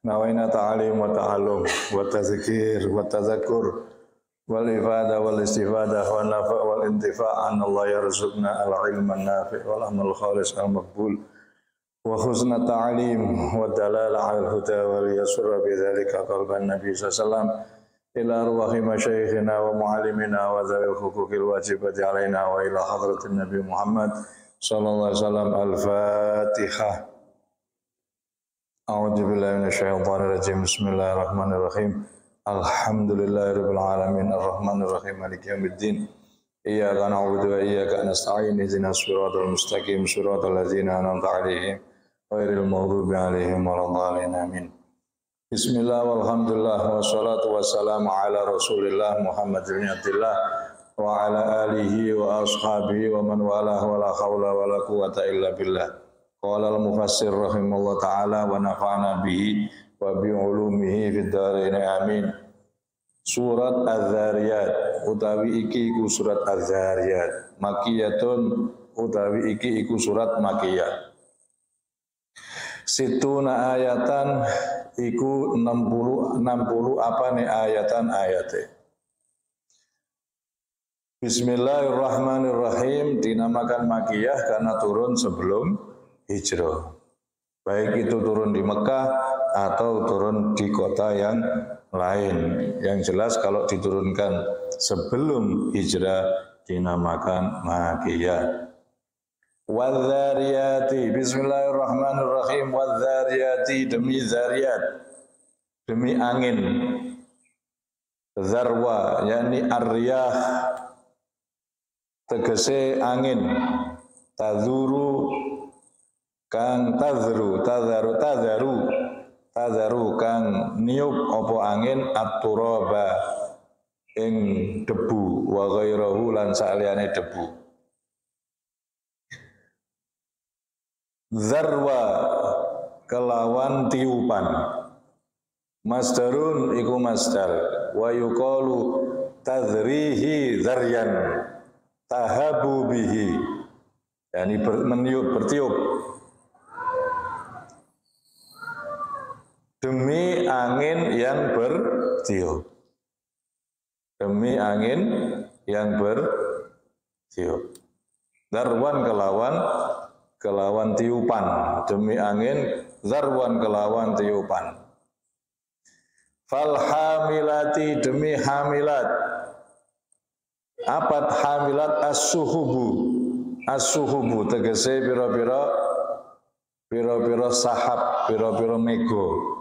Nawaina ta'alim wa ta'alum wa tazkir wa tazakkur wal ifadah wal istifadah wa nafa' wal intifa' an Allah yarzuqna al-ilman nafi' wal amal khalis al-maqbul wa husna ta'alim wa dalala 'ala al-huda wa liyasura bidzalika qalban nabi sallallahu ila arwahi masyayikhina wa muallimina wa dzawil huquqil wajibati alaina wa ila hadratin nabi Muhammad sallallahu alaihi wasallam. Al-Fatihah. A'udzu billahi minasyaitonir rajim. Bismillahirrahmanirrahim. Alhamdulillahirabbil alamin arrahmanir rahim maliki yaumiddin. Iyyaka na'budu wa iyyaka nasta'in. Ihdinas siratal mustaqim siratal ladzina an'amta 'alaihim ghairil maghdubi 'alaihim waladdallin. Amin. Bismillah walhamdulillah wassalatu wassalamu ala Rasulillah Muhammad bin Abdullah wa ala alihi wa ashabihi wa man walah wa la haula wa la quwata illa billah. Qala al-mufassir rahimahullah ta'ala wa nafa'na bihi wa bi ulumihi fid dharain amin. Surat Az-Zariyat utawi iki iku surat Az-Zariyat makiyatun utawi iki iku surat makiyah. Situna ayatan iku 60 apane ayatan ayate. Bismillahirrahmanirrahim dinamakan makiyah karena turun sebelum hijrah. Baik itu turun di Mekah atau turun di kota yang lain. Yang jelas kalau diturunkan sebelum hijrah dinamakan makiyah. Wadh-dhariyati, bismillahirrahmanirrahim. Wadh-dhariyati, demi zariyat, demi angin. Zarwa, yakni ar-riyah, tegese angin. Tadhuru, kang tadhru kang niup apa angin at-turaba ing debu wa ghairahu lan saliyane debu. Zarwa kelawan tiupan. Masdarun iku masdar wa yuqalu tadrihi zaryan tahabu bihi, yani meniup, bertiup. Demi angin yang bertiup. Demi angin yang bertiup. Zarwan kelawan tiupan, demi angin, zarwan kelawan tiupan. Fal hamilati, demi hamilat. Apat hamilat as-suhubu tegese pira-pira sahab, pira-pira mego.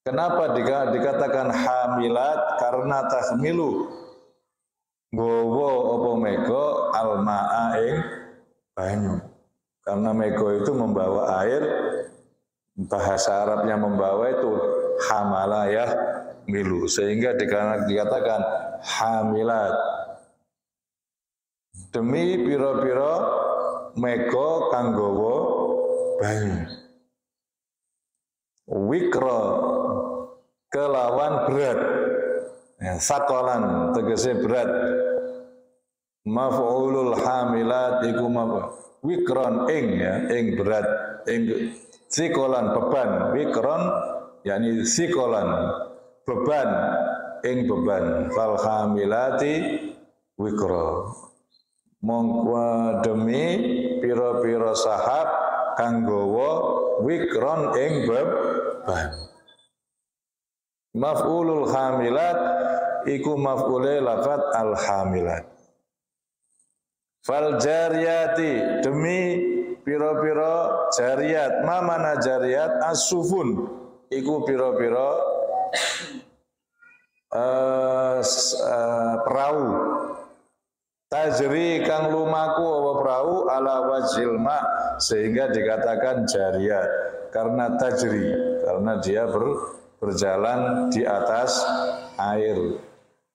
Kenapa dikatakan hamilat? Karena tahmilu gowo apa mego almaa ing banyu. Karena mego itu membawa air, bahasa Arabnya membawa itu hamalayah milu, sehingga dikatakan hamilat. Demi pira-pira mego kanggowo banyu. Wikra kelawan berat, sakolan tegese berat. Maf'ulul hamilat iku wikron ing berat, ing sikolan beban. Wikron yakni sikolan beban, ing beban. Fal hamilati wikra, mongko demi pira-pira sahab kang gawa wikron ing beban. Maf'ulul hamilat iku maf'ule lafat al hamilat. Fal jariyati, demi pira-pira jariyat. Mana jariyat? As-sufun iku pira-pira perahu. Tajri kang lumaku apa perahu ala wajhil ma, sehingga dikatakan jariyat karena tajri, karena dia berjalan di atas air.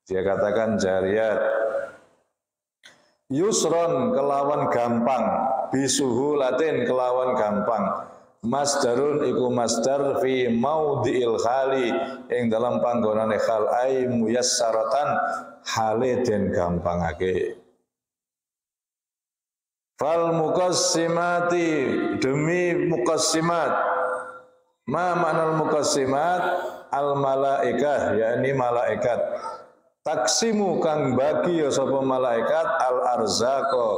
Dia katakan jariyat. Yusron kelawan gampang, bisuhu latin kelawan gampang. Masdarun iku masdar fi maudhi'il khali, ing dalam panggonane khal ai muyassaratan hale den gampangake. Fal muqassimati, demi muqassimat. Ma ma'nal muqassimat al malaikah, yakni malaikat. Taksimu kang bagi ya sapa malaikat al arzaqa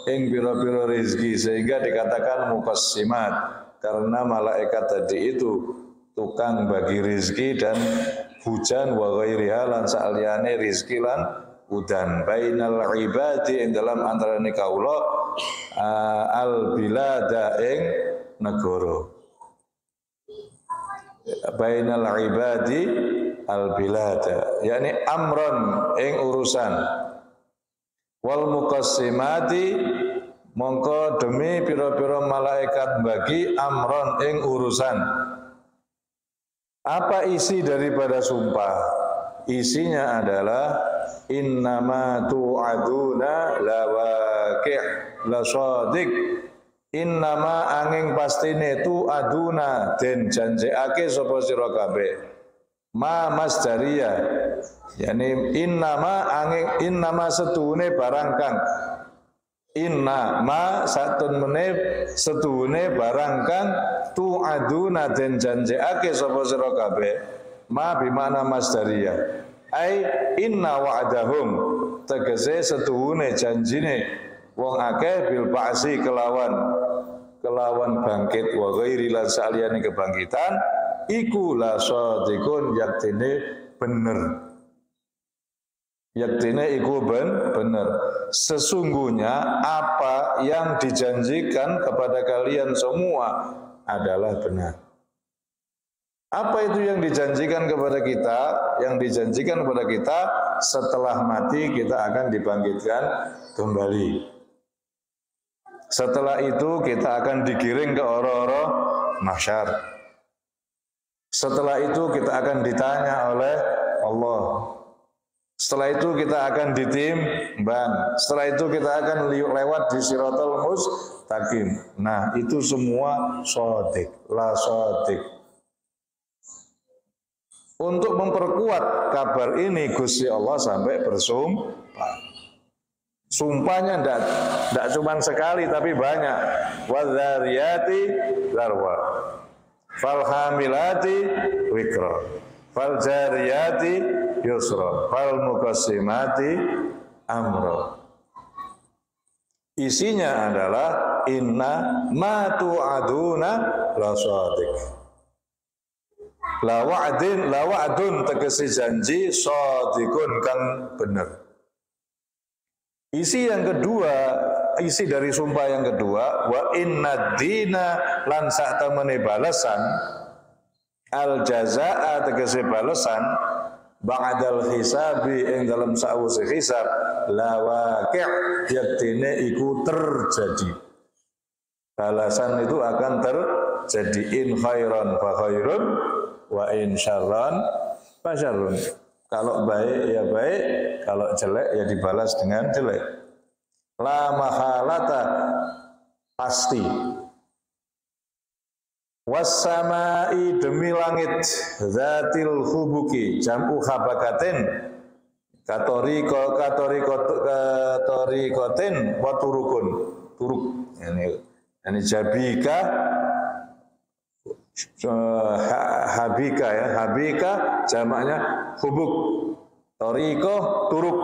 ing pira-pira rezeki, sehingga dikatakan muqassimat karena malaikat tadi itu tukang bagi rezeki dan hujan wa ghairiha lan saliyane rezeki lan udan bainal ibadi ing dalam antarane kaula al bilada ing negara. Bainal ibadi al bilada, yakni amron ing urusan. Wal muqassimati mongko demi pira-pira malaikat bagi amron ing urusan. Apa isi daripada sumpah? Isinya adalah innama tu'aduna lawaqi' la shadiq. Innama angin pastine tu'aduna den janjekake sapa sira kabeh. Ma masdariyah, yakni innama setuhune barang kang innama satun meneh setuhune barang kang tu'aduna den janjekake sapa sira kabeh. Ma bimana masdariyah ai inna wa'dahum, tegese setuhune janjine wong akeh bil ba'si kelawan bangkit wa ghairi lan saliyane kebangkitan iku la shadiqun, yaktine bener. Yaktine iku bener. Sesungguhnya apa yang dijanjikan kepada kalian semua adalah benar. Apa itu yang dijanjikan kepada kita? Yang dijanjikan kepada kita setelah mati kita akan dibangkitkan kembali. Setelah itu kita akan digiring ke ora-ora mahsyar. Setelah itu kita akan ditanya oleh Allah. Setelah itu kita akan ditimbang. Setelah itu kita akan lewat di Shiratal Mustaqim. Nah, itu semua shadiq, la shadiq. Untuk memperkuat kabar ini Gusti Allah sampai bersumpah. Sumpahnya tidak cuma sekali tapi banyak. Wadzariyati zarwa, falhamilati wikra, faljariyati yusra, falmuqassimati amra. Isinya adalah inna ma tu'aduna la shadiq. La wa'dun tegesi janji shadiqun kang bener. Isi yang kedua, isi dari sumpah yang kedua, wa inna dina lan saktemene balasan, al jazaa tegese balasan, ba'dal hisabi ing dalam sawise hisab, la waqi' yaktine iku terjadi. Balasan itu akan terjadi. In khairan fa khairun wa in syarran fa syarrun. Kalau baik ya baik, kalau jelek ya dibalas dengan jelek. La mahalata, pasti. Wassamai demi langit, zatil hubuki, jam'u habakatin, katorikotin, waturukun, turuk. Ini jabika, habika ya, habika jamaknya hubuk, toriko turuk,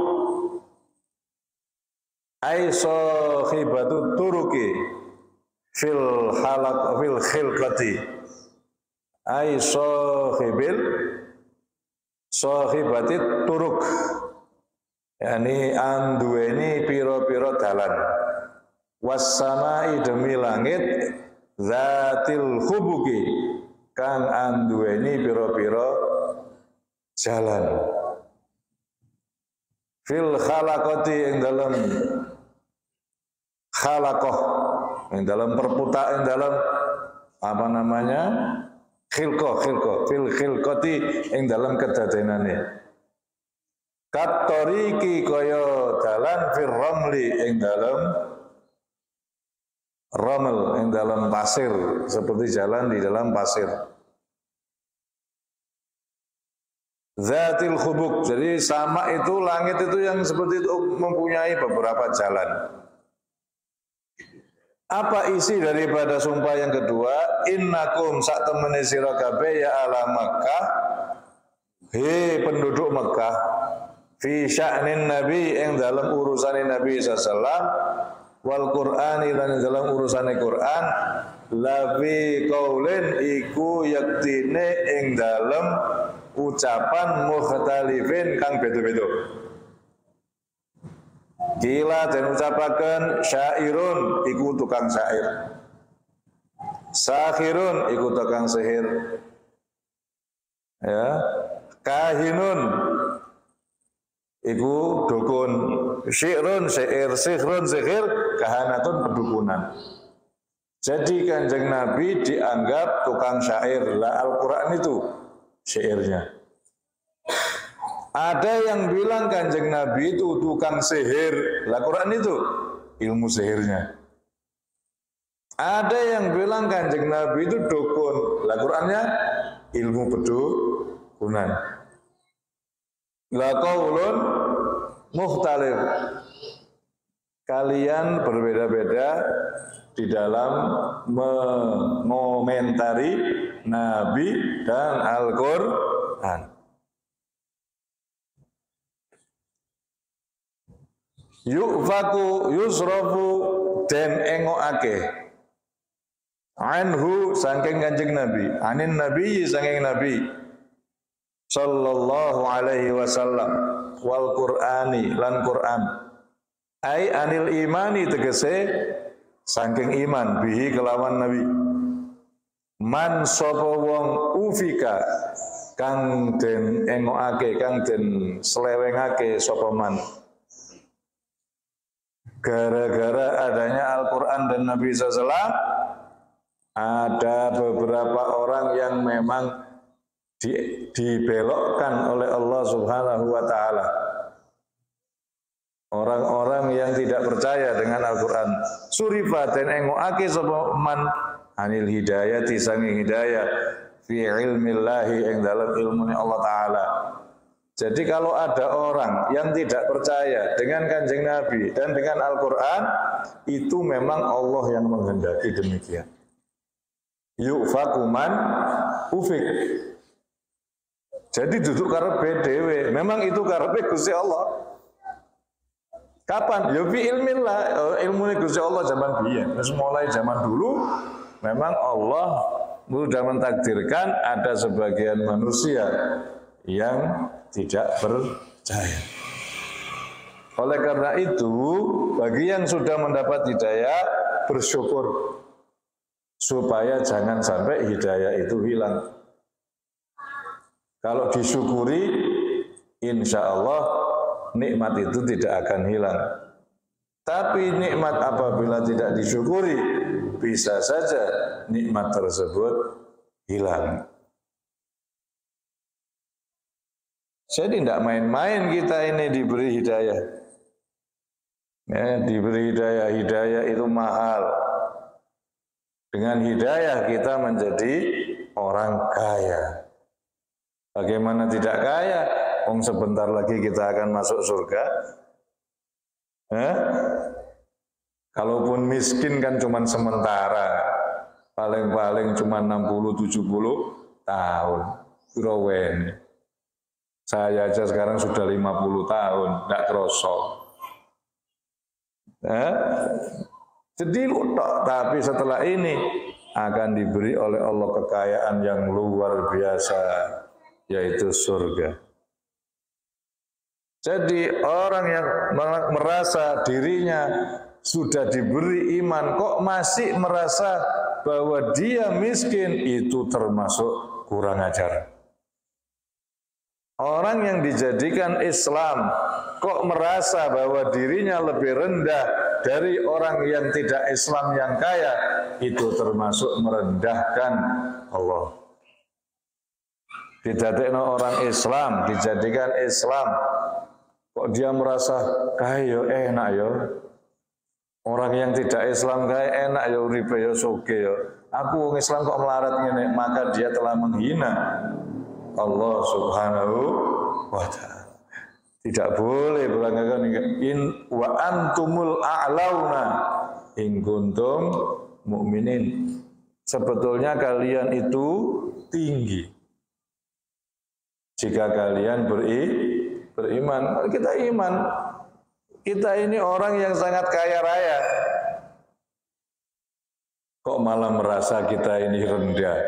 ai sahibatu turuki fil halaq fil khilqati, ai sahibati turuk, yani anduweni piro-piro dalan. Wassamai demi langit, zatil hubuki kang anduweni piro-piro jalan. Fil khalaqati ing dalam khalaqah, ing dalam perputak, ing dalam apa namanya khilqah, fil khilqati ing dalam kedadenane. Katoriki kaya dalan fil ramli ing dalam ramel, yang dalam pasir, seperti jalan di dalam pasir. Zatil khubuk, jadi sama itu langit itu yang seperti itu mempunyai beberapa jalan. Apa isi daripada sumpah yang kedua? Innakum sak temene sira kabeh ya ala Makkah, he penduduk Mekah, fi sya'nin nabi ing dalam urusane Nabi sallallahu wal Qur'ani lan dalam urusane Quran, la fi qaulin iku yaktine ing dalam ucapan mukhtalifin kang beda-beda. Kila dan ucapaken syairun iku tukang syair, sakhirun iku tukang sihir, ya, kahinun iku dukun, syi'run syair, sihrun sihir, kahanatun pedukunan. Jadi Kanjeng Nabi dianggap tukang syair, lah Al-Quran itu syairnya. Ada yang bilang Kanjeng Nabi itu tukang sihir, lah Quran itu ilmu sihirnya. Ada yang bilang Kanjeng Nabi itu dukun, lah Qurannya ilmu pedukunan. La qaulun mukhtalif. Kalian berbeda-beda di dalam mengomentari Nabi dan Al-Quran. Yu'faku yusrafu den engokake anhu saking Kanjeng Nabi, anin Nabi saking Nabi sallallahu alaihi wasallam wal Qur'ani lan Qur'an, ai anil imani tegese saking iman bihi kelawan Nabi, man sapa wong ufika kang den engokake kang den slewengake sapa man gara-gara adanya Al-Quran dan Nabi SAW. Ada beberapa orang yang memang dibelokkan oleh Allah Subhanahu wa Ta'ala. Orang-orang yang tidak percaya dengan Al-Quran. Surifa dan engo'ake sapa man anil hidayati sangi hidayah fi ilmillahi yang dalam ilmunya Allah Ta'ala. Jadi kalau ada orang yang tidak percaya dengan Kanjeng Nabi dan dengan Al-Quran, itu memang Allah yang menghendaki demikian. Yu'fakuman ufik. Jadi duduk karepe dhewe, memang itu karepe Gusti Allah. Kapan? Ya fi ilmillah, ilmu Gusti Allah zaman biyen. Terus mulai zaman dulu, memang Allah sudah mentakdirkan ada sebagian manusia yang tidak percaya. Oleh karena itu, bagi yang sudah mendapat hidayah, bersyukur supaya jangan sampai hidayah itu hilang. Kalau disyukuri, insya Allah nikmat itu tidak akan hilang. Tapi nikmat apabila tidak disyukuri, bisa saja nikmat tersebut hilang. Jadi tidak main-main kita ini diberi hidayah. Ya, diberi hidayah, hidayah itu mahal. Dengan hidayah kita menjadi orang kaya. Bagaimana tidak kaya? Sebentar lagi kita akan masuk surga. Kalaupun miskin kan cuma sementara. Paling-paling cuma 60-70 tahun. Pirawen. Saya aja sekarang sudah 50 tahun, tidak kerosok. Jadi tapi setelah ini akan diberi oleh Allah kekayaan yang luar biasa, yaitu surga. Jadi orang yang merasa dirinya sudah diberi iman, kok masih merasa bahwa dia miskin, itu termasuk kurang ajar. Orang yang dijadikan Islam kok merasa bahwa dirinya lebih rendah dari orang yang tidak Islam yang kaya, itu termasuk merendahkan Allah. Dijadikan orang Islam, dijadikan Islam, kok dia merasa kaya enak ya. Orang yang tidak Islam kaya enak ya, uripe ya soge ya. Aku wong Islam kok melarat ngene, maka dia telah menghina Allah Subhanahu wa ta'ala. Tidak boleh beranggapan in wa antumul a'launa in kuntum mukminin. Sebetulnya kalian itu tinggi jika kalian beriman. Kita iman. Kita ini orang yang sangat kaya raya. Kok malah merasa kita ini rendah?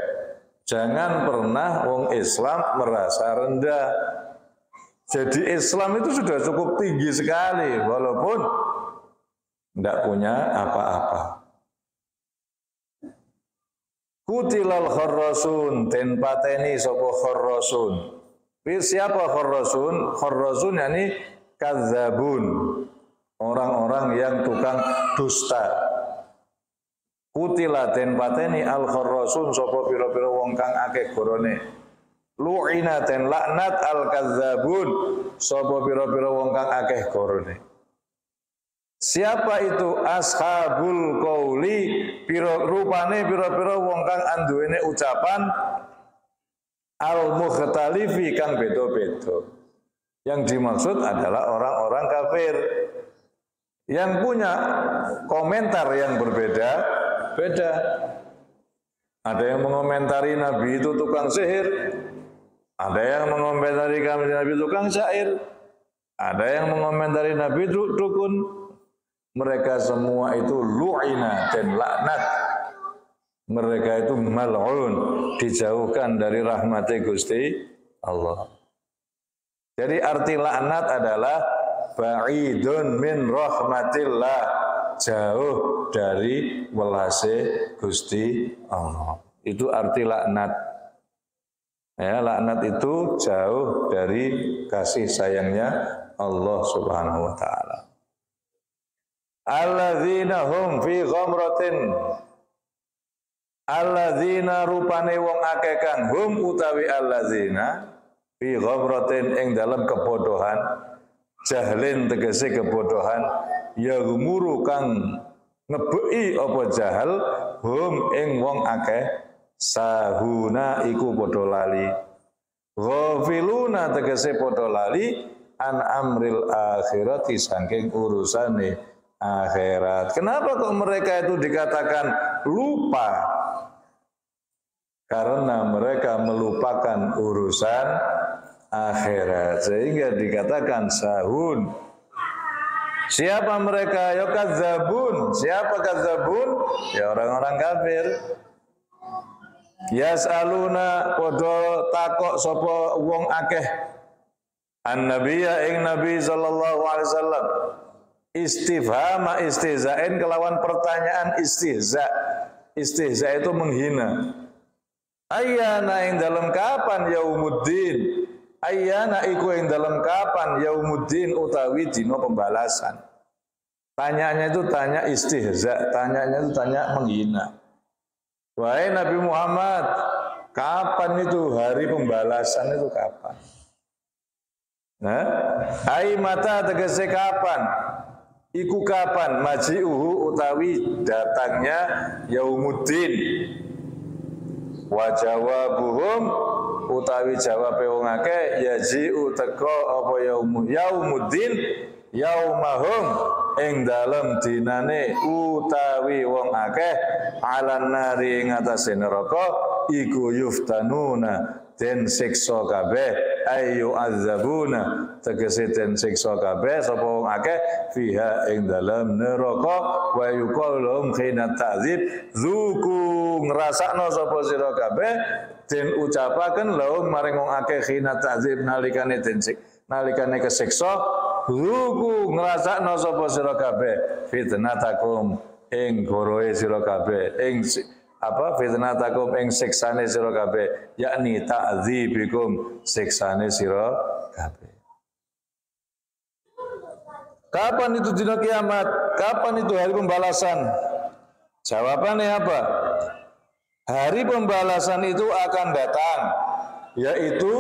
Jangan pernah wong Islam merasa rendah. Jadi Islam itu sudah cukup tinggi sekali, walaupun tidak punya apa-apa. Kutilal kharrasun, ten pateni sapa kharrasun. Siapa kharrasun? Kharrasun yakni kadzabun. Orang-orang yang tukang dusta. Kutila ten pateni al kharrasun sapa pira-pira wong kang akeh gorone. Lu'ina ten laknat al-kadzabun sapa pira-pira wong kang akeh gorone. Siapa itu ashabul qauli? Rupane pira-pira wong kang anduwene ucapan al-mukhtalifi kang beda-beda. Yang dimaksud adalah orang-orang kafir yang punya komentar yang berbeda-beda. Ada yang mengomentari Nabi itu tukang sihir. Ada yang mengomentari Nabi tukang syair. Ada yang mengomentari Nabi dukun. Mereka semua itu lu'ina dan laknat. Mereka itu mal'un, dijauhkan dari rahmat Gusti Allah. Jadi arti laknat adalah ba'idun min rahmatillah, jauh dari welase Gusti Allah. Itu arti laknat. Ya, laknat itu jauh dari kasih sayangnya Allah Subhanahu wa taala. Alladzina hum fi ghamratin. Alladzina rupane wong akeh kang hum utawi alladzina fi ghamratin ing dalam kebodohan. Jahlin tegese kebodohan, ya gumuru kang ngebeki apa jahal hum ing wong akeh. Sahuna iku padha lali, ghafiluna tegese padha lali an amril akhirati saking urusane akhirat. Kenapa kok mereka itu dikatakan lupa? Karena mereka melupakan urusan akhirat, sehingga dikatakan sahun. Siapa mereka? Ya kadzabun. Siapa kadzabun? Ya orang-orang kafir. Yas'aluna padha takok sapa wong akeh an-nabiyya ing nabi sallallahu alaihi wasallam istifhama istihza'in kelawan pertanyaan istihza. Istihza itu menghina. Ayyana ing dalam kapan yaumuddin? Ayyana iku ing dalam kapan yaumuddin utawi dina pembalasan. Tanyanya itu tanya istihza, tanyanya itu tanya menghina. Wahai Nabi Muhammad, kapan itu hari pembalasan itu kapan? Nah, ai mata tegese kapan? Iku kapan? Maji'uhu utawi datangnya yaumuddin. Wa jawabuhum utawi jawabe wong akeh yaji'u teko apa yaumuddin yaumahum ing dalem dinane utawi wong akeh alan nari ing atase neraka iku yuftanuna den siksa kabeh ayu azabuna tegese den siksa kabeh sapa wong akeh fiha ing dalem neraka wa yuqallum khina ta'dzib zuku ngrasakno sapa sira kabeh den ucapaken lahum maring wong akeh khina ta'dzib nalikane den nalikane kesiksa zuku ngrasakno sapa sira kabeh fitnatakum ing goroe sira kabeh ing fitnatakum ing siksane sira kabeh yakni ta'dzibikum siksane sira kabeh. Kapan itu dina kiamat? Kapan itu hari pembalasan? Jawabannya apa? Hari pembalasan itu akan datang, yaitu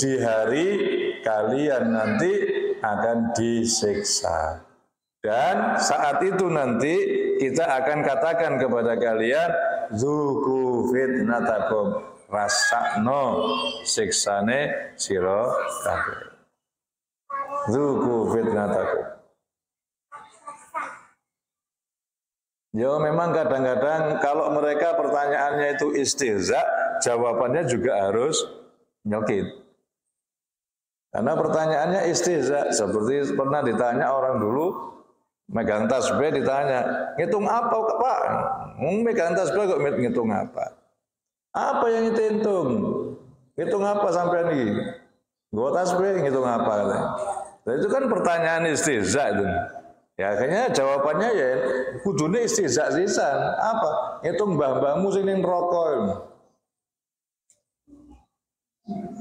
di hari kalian nanti akan disiksa. Dan saat itu nanti kita akan katakan kepada kalian zuku fitnatakum, rasakno siksane sira kabeh. Zuku fitnatakum. Ya memang kadang-kadang kalau mereka pertanyaannya itu istihza, jawabannya juga harus nyelkit. Karena pertanyaannya istihza, seperti pernah ditanya orang dulu, megang tasbih ditanya, ngitung apa Pak? Megang tasbih kok ngitung apa? Apa yang itu hitung? Ngitung apa sampai ini? Gua tasbih ngitung apa? Nah, itu kan pertanyaan istihza itu. Ya akhirnya jawabannya ya kudune istihza sisan. Apa? Ngitung mbah-mbahmu sing ning neraka.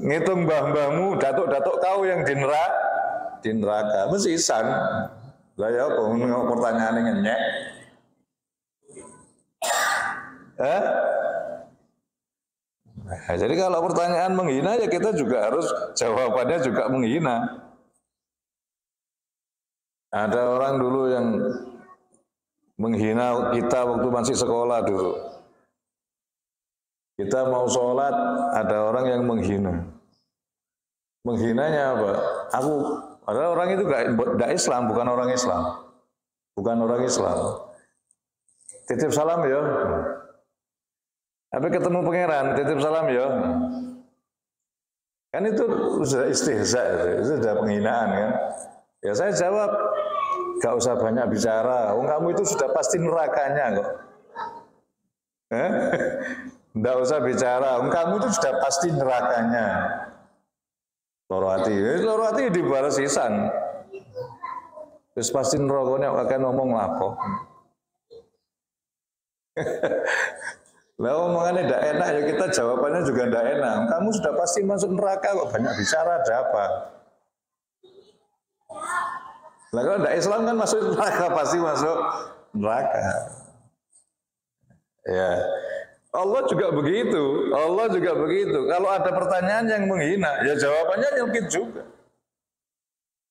Ngitung mbah-mbahmu, datuk-datuk kau yang di neraka. Mesisan. Lah ya apa pertanyaane ngenyek? Nah, jadi kalau pertanyaan menghina ya kita juga harus jawabannya juga menghina. Ada orang dulu yang menghina kita waktu masih sekolah dulu. Kita mau sholat, ada orang yang menghina. Menghinanya apa? Padahal orang itu gak Islam, bukan orang Islam. Bukan orang Islam. Titip salam ya. Tapi ketemu pangeran, titip salam ya. Kan itu sudah istihza, itu sudah penghinaan kan. Ya saya jawab, gak usah banyak bicara. Kamu itu sudah pasti nerakanya kok. Gak usah bicara. Kamu itu sudah pasti nerakanya. Loro hati dibalas sisan. Terus pasti nerokoknya akan ngomong lapo. Lah omongannya tidak enak ya kita jawabannya juga tidak enak. Kamu sudah pasti masuk neraka kok banyak bicara ada apa? Lah kalau tidak Islam kan masuk neraka pasti masuk neraka. Ya. Allah juga begitu. Allah juga begitu. Kalau ada pertanyaan yang menghina, ya jawabannya nyelkit juga.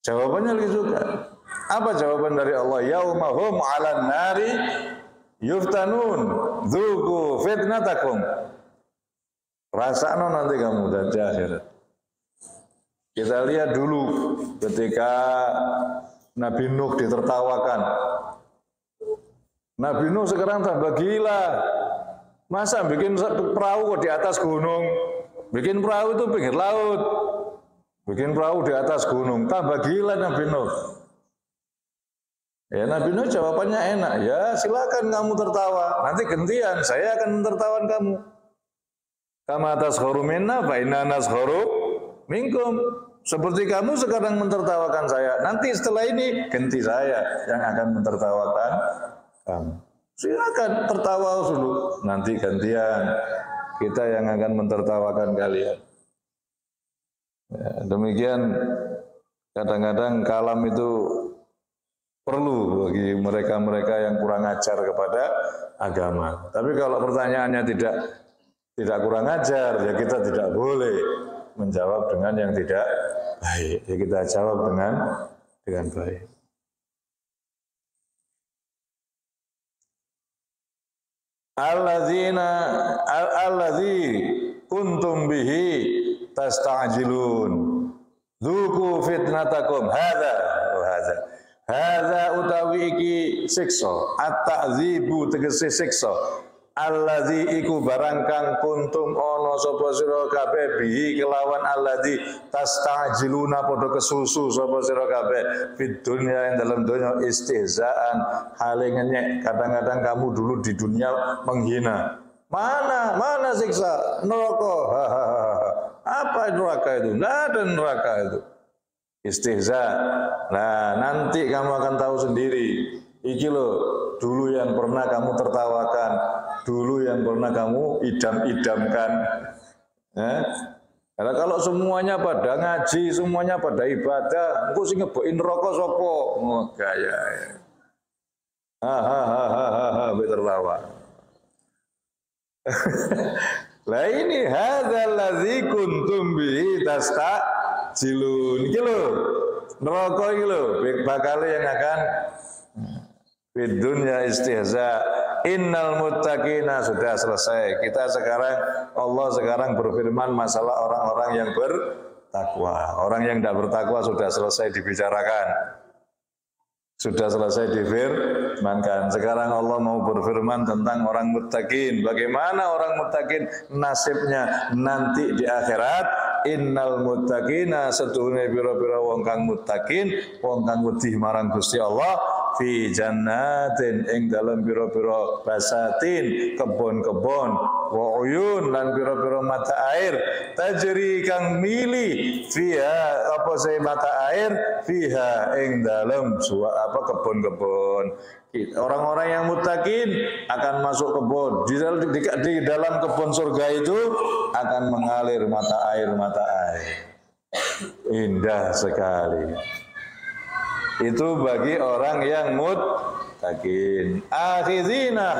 Jawabannya nyelkit juga. Apa jawaban dari Allah? Yaumahum 'alan nari yuftanun dzuqu fitnatakum. Rasakno nanti kamu dan di akhirat. Kita lihat dulu ketika Nabi Nuh ditertawakan. Nabi Nuh sekarang tambah gila. Masa bikin perahu kok di atas gunung? Bikin perahu itu pinggir laut. Bikin perahu di atas gunung. Tambah gila Nabi Nuh. Ya Nabi Nuh jawabannya enak. Ya silakan kamu tertawa. Nanti gantian, saya akan menertawan kamu. Kama taskhuru minna fa inna naskhuru minkum. Seperti kamu sekarang mentertawakan saya. Nanti setelah ini ganti saya yang akan mentertawakan kamu. Silakan tertawa dulu, nanti gantian kita yang akan mentertawakan kalian. Ya, demikian kadang-kadang kalam itu perlu bagi mereka-mereka yang kurang ajar kepada agama. Tapi kalau pertanyaannya tidak kurang ajar, ya kita tidak boleh menjawab dengan yang tidak baik. Ya kita jawab dengan baik. Alladzi kuntum bihi tasta'jilun dzuqu fitnatakum hadza utawi iki siksa at-ta'dzibu tegese siksa alladzi iku barang kang kuntum ana sapa sira kabeh bihi kelawan alladzi tasta'jiluna padha kesusu sapa sira kabeh fid dunya ing dalam dunya istihzaan hale ngenyek. Kadang-kadang kamu dulu di dunia menghina. Mana siksa neraka? Apa neraka itu? Enggak ada neraka itu. Istihza. Nah, nanti kamu akan tahu sendiri. Iki loh, dulu yang pernah kamu tertawakan, dulu yang pernah kamu idam-idamkan. Karena kalau semuanya pada ngaji, semuanya pada ibadah, engko sing ngeboki neraka sapa? Oh, gaya. Tertawa. Lah ini hadzal ladzi kuntum bihi tastajilun. Iki lho, neraka iki lho, bakal yang akan fid dunya istihza. Innal muttaqina sudah selesai. Kita sekarang Allah sekarang berfirman masalah orang-orang yang bertakwa. Orang yang tidak bertakwa sudah selesai dibicarakan. Sudah selesai firmankan. Sekarang Allah mau berfirman tentang orang muttaqin. Bagaimana orang muttaqin nasibnya nanti di akhirat? Innal muttaqina setuhune pira-pira wong kang muttaqin, wong kang wedi marang Gusti Allah, fi jannatin ing dalem pira-pira basatin, kebon-kebon, wa uyun lan pira-pira mata air, tajri kang mili fiha apa say mata air fiha ing dalem kebon-kebon. Orang-orang yang muttaqin akan masuk kebun. Di dalam kebun surga itu akan mengalir mata air. Indah sekali. Itu bagi orang yang muttaqin. Akhizina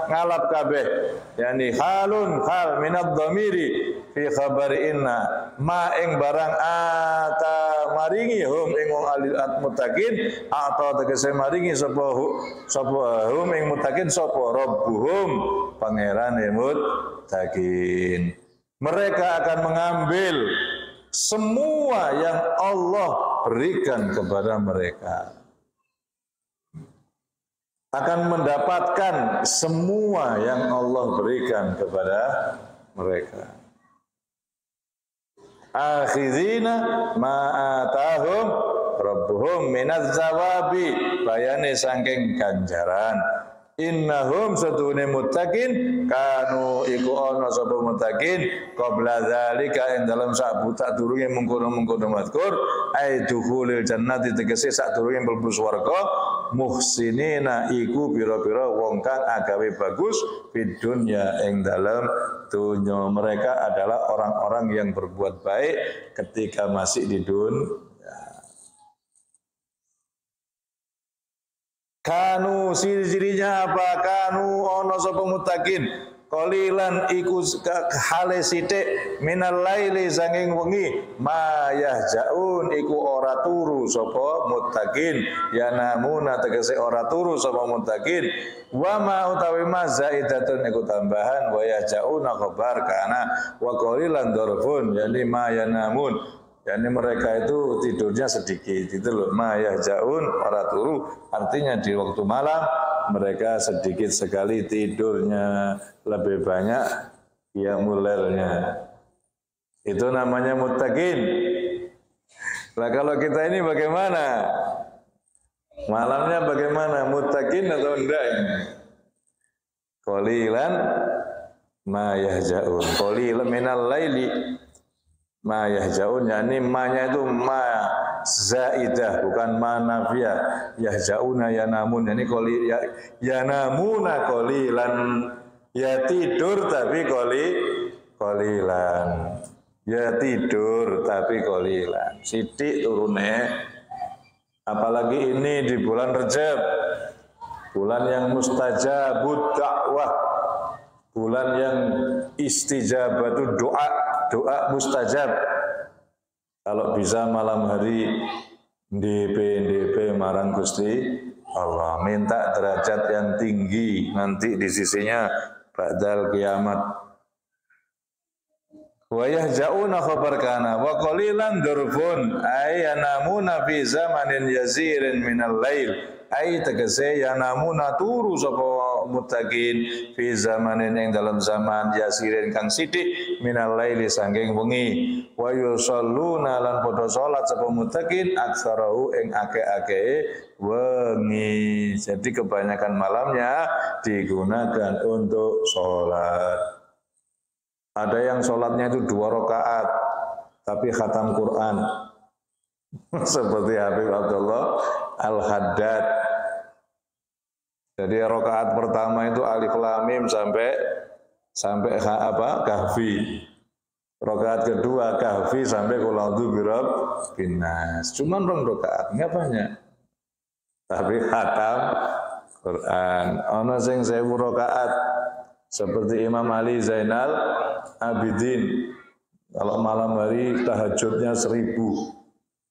ngalap kabeh. Yani halun hal minad dhamiri fi khabari inna ma ing barang ata maringi hum ing wong alit muttaqin atau tegese maringi sapa hum ing muttaqin sapa rabbuhum pangerane muttaqin. Mereka akan mengambil semua yang Allah berikan kepada mereka. Akan mendapatkan semua yang Allah berikan kepada mereka. Akhizina ma'atahum rabbuhum minaz zawabi, bayane saking ganjaran. Innahum satune muttaqin kanu iku ana sapa muttaqin qabla zalika ing dalam sabuta durunge mengkono-mengkono mazkur ai dukhulil jannati tegese sadurunge mlebu swarga muhsinina iku pira-pira wong kang agawe bagus fid dunya ing dalam dunya. Mereka adalah orang-orang yang berbuat baik ketika masih di dunia. Kanu ciri-cirinya apa? Kanu ono sapa muttaqin qalilan iku hale sithik minal laili sanging wengi ma yahjaun iku ora turu sapa muttaqin yanamuna tegese ora turu sapa muttaqin wa ma utawi ma zaidatun iku tambahan wa yahjauna khabar kana wa qalilan dzarfun yani ma yanamun. Yani mereka itu tidurnya sedikit, itu loh. Ma yahjaun ora turu, artinya di waktu malam mereka sedikit sekali tidurnya, lebih banyak qiyamul lailnya. Itu namanya muttaqin. Nah kalau kita ini bagaimana? Malamnya bagaimana? Muttaqin atau enggak ini? Qalilan ma yahjaun. Qalilan minal laili ma yahjaun, yakni ma-nya itu ma zaidah bukan ma nafiyah. Yahjauna yanamun, yani yanamuna qalilan, ya tidur tapi qalilan. Ya tidur tapi qalilan. Sithik turune. Apalagi ini di bulan Rajab. Bulan yang mustajabud dakwah. Bulan yang istijabatu doa mustajab. Kalau bisa malam hari DP marang Gusti Allah, minta derajat yang tinggi nanti di sisinya ba'dal kiamat. Wa yahjauna khabar kana wa qalilan durfun ay yanamuna fi zamanin yazirin minal lail, ay tegese yanamuna turu sapa muttaqin fi zamanin ing dalam zaman yasirin kang sithik minal laili sanging wengi. Wa yusalluna lan padha salat sapa muttaqin aktsarahu ing akeh-akeh wengi. Jadi kebanyakan malamnya digunakan untuk salat. Ada yang sholatnya itu 2 rakaat, tapi khatam Quran. Seperti Habib Abdullah Al-Haddad. Jadi rakaat pertama itu Alif Lam Mim sampai Kahfi. Rakaat kedua Kahfi sampai Qul a'udzu birabbin nas. Cuman 2 rakaat, enggak banyak. Tapi khatam Quran. Ana sing 1000 rakaat. Seperti Imam Ali Zainal Abidin, kalau malam hari tahajudnya 1000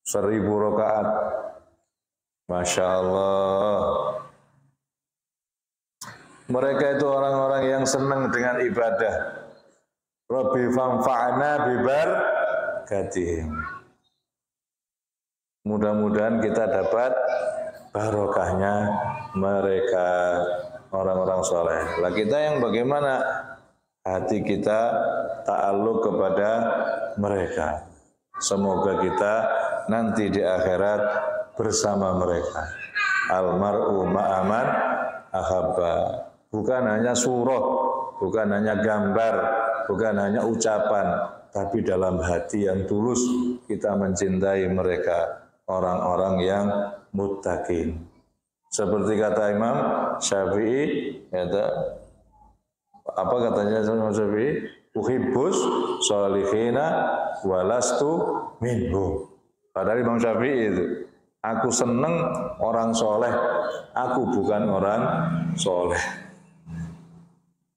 rakaat. Masya Allah. Mereka itu orang-orang yang senang dengan ibadah. Rabbi fanfa'na bibarakatihim. Mudah-mudahan kita dapat barokahnya mereka orang-orang soleh. Lah kita yang bagaimana? Hati kita ta'alluq kepada mereka. Semoga kita nanti di akhirat bersama mereka. Almar'u ma'aman ahabba. Bukan hanya surah, bukan hanya gambar, bukan hanya ucapan, tapi dalam hati yang tulus kita mencintai mereka, orang-orang yang muttaqin. Seperti kata Imam Syafi'i, apa katanya Imam Syafi'i? Uhibbus sholihina walastu minhum. Padahal Imam Syafi'i itu, aku seneng orang soleh, aku bukan orang soleh.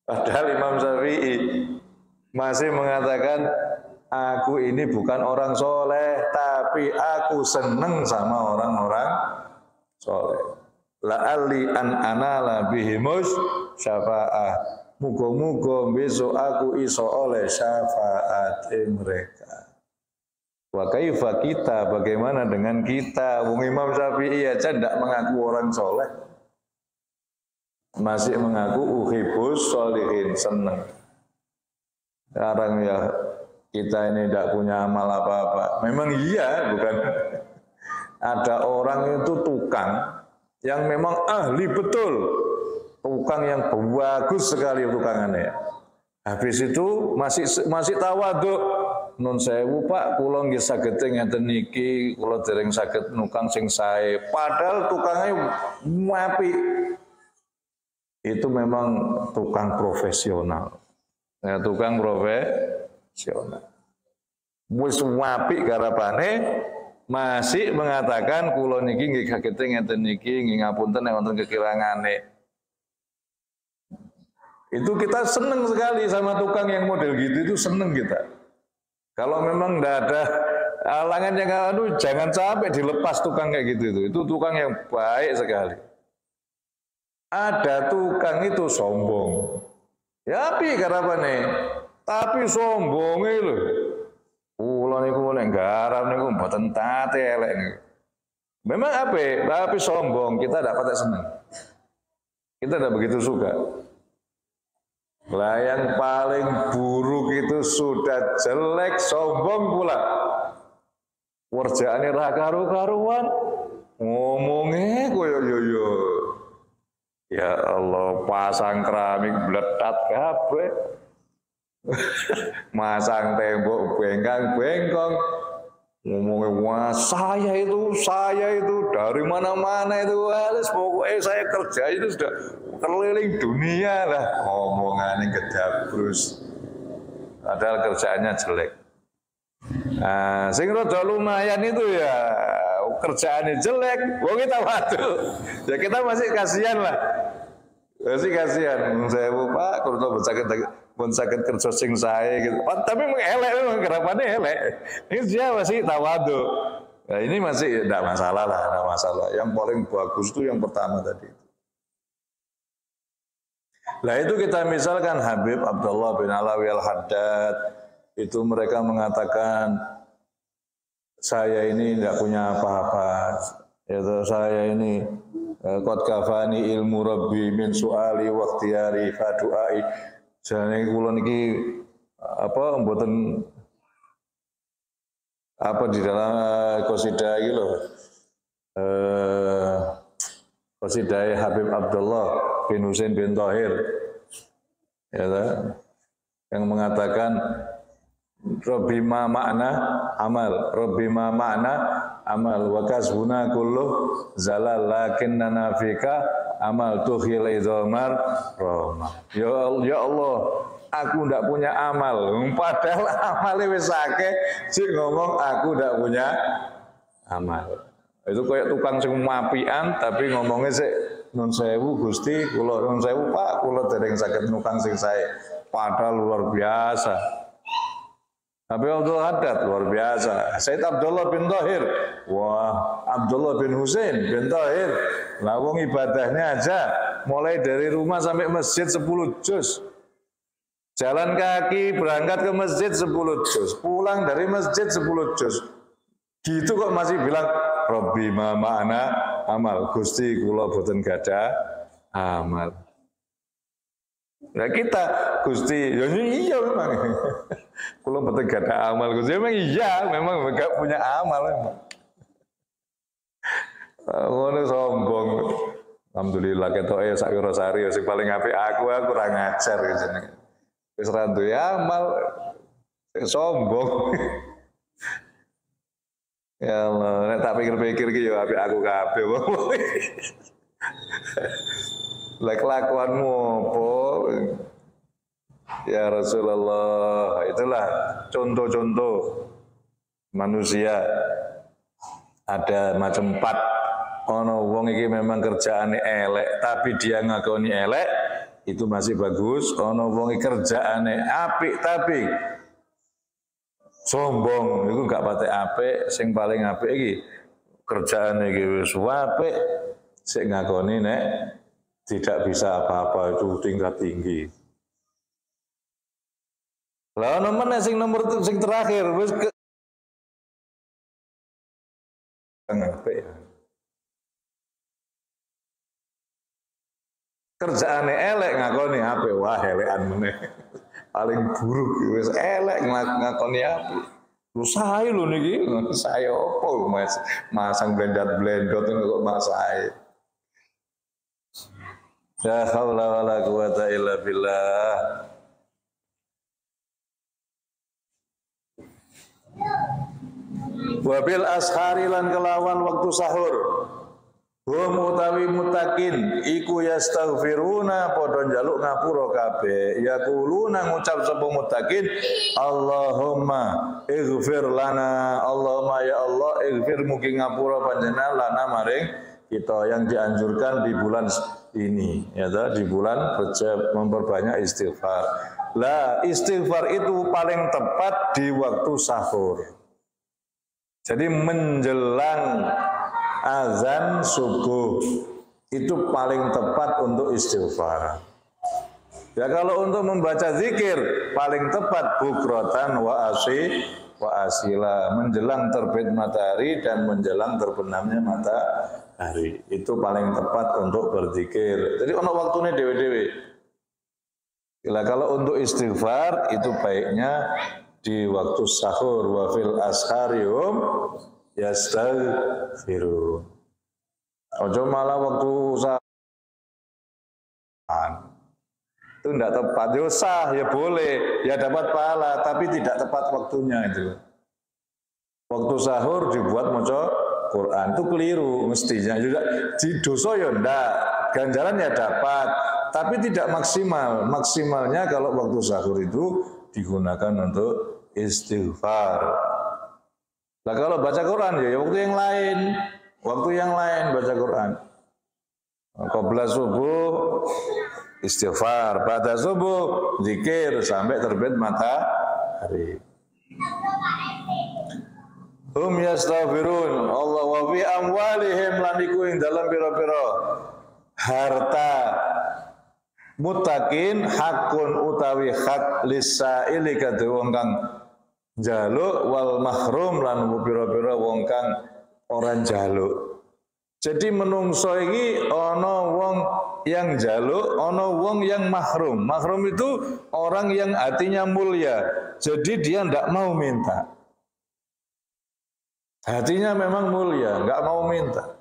Padahal Imam Syafi'i masih mengatakan, aku ini bukan orang soleh, tapi aku seneng sama orang-orang soleh. La'alli an anala bihimus syafa'ah. Muga-muga besok aku iso oleh syafaat mereka. Wa kaifa kita, bagaimana dengan kita? Wong Imam Syafi'i aja tidak mengaku orang soleh, masih mengaku uhibus sholihin, seneng. Sekarang ya kita ini tidak punya amal apa-apa. Memang iya, bukan? Ada orang itu tukang yang memang ahli betul, tukang yang bagus sekali tukangannya. Habis itu masih tawadhu. Nun sewu Pak, kula nggih saged ngeten niki, kula dereng saged nukang sing sae. Padahal tukangnya apik. Itu memang tukang profesional. Ya, tukang profesional. Wis apik garapane masih mengatakan kula niki nggih saged ngeten niki, nggih ngapunten nek wonten kekirangane. Itu kita seneng sekali sama tukang yang model gitu, itu seneng kita. Kalau memang tidak ada halangan yang jangan sampai dilepas tukang kayak gitu. Itu tukang yang baik sekali. Ada tukang itu sombong. Ya api karapane, tapi sombongnya lho. Kula niku nek garap niku mboten tate elek niku. Memang ape, tapi sombong, kita tidak patut seneng. Kita tidak begitu suka. Lah yang paling buruk itu sudah jelek, sombong pula. Werjaane ra karu-karuan, ngomongnya koyo yo. Ya Allah, pasang keramik bletat kabeh. Masang tembok bengkang-bengkong. Ngomongnya, wah saya itu dari mana-mana itu, wales pokoknya saya kerja itu sudah keliling dunia lah. Ngomongannya gedabrus, padahal kerjaannya jelek. Nah, sing rada lumayan itu ya kerjaannya jelek, wong kita waduh, ya kita masih kasihan lah, masih kasihan. Saya Pak, kalau pun sakit kerja sing saya gitu. Tapi mengelek memang gerapannya elek. Ini dia masih tawadhu. Nah, ini masih tidak masalah lah, tidak masalah. Yang paling bagus itu yang pertama tadi. Nah itu kita misalkan Habib Abdullah bin Alawi Al-Haddad, itu mereka mengatakan saya ini tidak punya apa-apa. Yaitu saya ini qad kafani ilmu rabbi min su'ali wa ikhtiyari fa du'ai. Jane kula niki mboten di dalam qasidah iki lho. Qasidah Habib Abdullah bin Husain bin Thahir. Ya, yang mengatakan Rabbi ma makna amal wa kasbuna kullu zalal lakinna nafika amal tukhil idzamar rahmah. Ya Allah, aku ndak punya amal. Padahal amale wis akeh, sing ngomong aku ndak punya amal. Itu kayak tukang sing mapian tapi ngomongnya sik nun sewu Gusti, kula nun sewu Pak, kula dereng saged nukang sing sae. Padahal luar biasa. Habib Abdul Haddad luar biasa. Said Abdullah bin Thahir, wah Abdullah bin Husain bin Thahir, lawang ibadahnya aja mulai dari rumah sampai masjid 10 juz. Jalan kaki berangkat ke masjid 10 juz, pulang dari masjid 10 juz. Gitu kok masih bilang Rabbi ma ma'ana amal. Gusti kula boten gadah amal. Nah kita Gusti, ya iya memang. Kula boten gadah amal Gusti, memang iya, memang enggak punya amal memang. Ngono sombong. Alhamdulillah ketoke sak Wirasari sing paling apik aku ora ngajar jenenge. Wis ra duwe amal sombong. Ya Allah, nek tak pikir-pikir ki ya apik aku kabeh wong. Lah kelakuanmu apa? Ya Rasulullah, itulah contoh-contoh manusia. Ada macam 4. Ono wong iki memang kerjaane elek, tapi dia ngakoni elek, itu masih bagus. Ono wong iki kerjaane apik tapi sombong, itu gak patek apik. Sing paling apik iki kerjaane iki wis apik, sing ngakoni nek tidak bisa apa-apa itu tingkat tinggi. Lah ono meneh sing nomor sing terakhir wis apik. Kerjaane elek ngakoni apik, wah elekan meneh. Paling buruk wis elek ngakoni apik. Lu sae lho niki, saya opo Mas masang blendot-blendot kok Mas sae. La haula wala quwata illa billah. Wabil ashari lan kelawan waktu sahur. Hum utawi mutakin iku yastaghfiruna padha njaluk ngapura kabeh. Yaquluna ngucap sapa mutakin Allahumma ighfir lana. Allahumma ya Allah ighfir mugi ngapura panjenengan lana maring kita yang dianjurkan di bulan ini ya di bulan memperbanyak istighfar. Lah istighfar itu paling tepat di waktu sahur. Jadi menjelang azan subuh itu paling tepat untuk istighfar. Ya kalau untuk membaca zikir paling tepat bukrotan wa asila menjelang terbit matahari dan menjelang terbenamnya matahari itu paling tepat untuk berzikir. Jadi ono waktune dewe-dewe. Kalau untuk istighfar itu baiknya di waktu sahur wa fil asharium yastaghfirun. Ojo malah waktu sahur itu tidak tepat. Ya sah, ya boleh, ya dapat pahala, tapi tidak tepat waktunya itu. Waktu sahur dibuat maca Quran itu keliru mestinya. Juga di dosa ya ndak, ganjaran ya dapat, tapi tidak maksimal. Maksimalnya kalau waktu sahur itu digunakan untuk istighfar. Nah kalau baca Quran ya waktu yang lain baca Quran. Qabla subuh istighfar, pada subuh zikir sampai terbit matahari. Hum yastaghfirun Allah wa fi amwalihim lan iku ing dalam pira-pira harta mutakin hakun utawi hak lisaili kadhe wong kang njaluk wal mahrum lan pira-pira wong kang ora njaluk. Jadi menungso iki ana wong yang njaluk, ana wong yang mahrum. Mahrum itu orang yang hatinya mulia. Jadi dia ndak mau minta. Hatinya memang mulia, nggak mau minta.